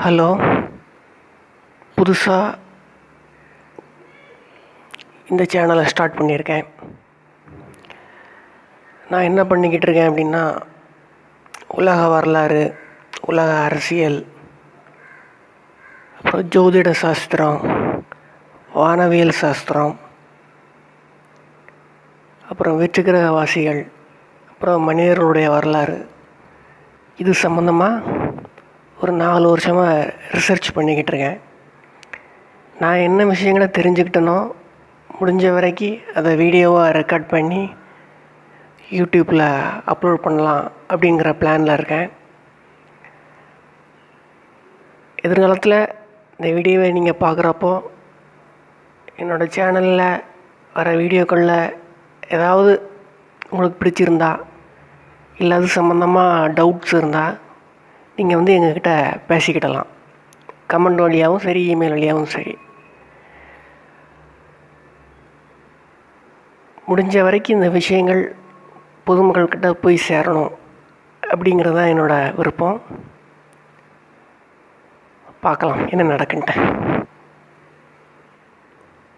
Hello, புதுசாக இந்த சேனலை ஸ்டார்ட் பண்ணியிருக்கேன். நான் என்ன பண்ணிக்கிட்டு இருக்கேன் அப்படின்னா, உலக வரலாறு, உலக அரசியல், அப்புறம் ஜோதிட சாஸ்திரம், வானவியல் சாஸ்திரம், அப்புறம் வெற்றுக்கிரகவாசிகள், அப்புறம் மனிதர்களுடைய வரலாறு, இது சம்மந்தமாக ஒரு 4 வருஷமாக ரிசர்ச் பண்ணிக்கிட்டு இருக்கேன். நான் என்ன விஷயங்களை தெரிஞ்சுக்கிட்டேனோ முடிஞ்ச வரைக்கும் அதை வீடியோவாக ரெக்கார்ட் பண்ணி யூடியூப்பில் அப்லோட் பண்ணலாம் அப்படிங்கிற பிளானில் இருக்கேன். எதிர்காலத்தில் இந்த வீடியோவை நீங்கள் பார்க்குறப்போ என்னோடய சேனலில் வர வீடியோக்களில் ஏதாவது உங்களுக்கு பிடிச்சிருந்தா இல்லை அது சம்மந்தமாக டவுட்ஸ் இருந்தால் நீங்கள் எங்ககிட்ட பேசிக்கிடலாம். கமெண்ட் வழியாகவும் சரி, இமெயில் வழியாகவும் சரி. முடிஞ்ச வரைக்கும் இந்த விஷயங்கள் பொதுமக்கள்கிட்ட போய் சேரணும் அப்படிங்கிறது தான் என்னோடய விருப்பம். பார்க்கலாம் என்ன நடக்குன்ட்டு.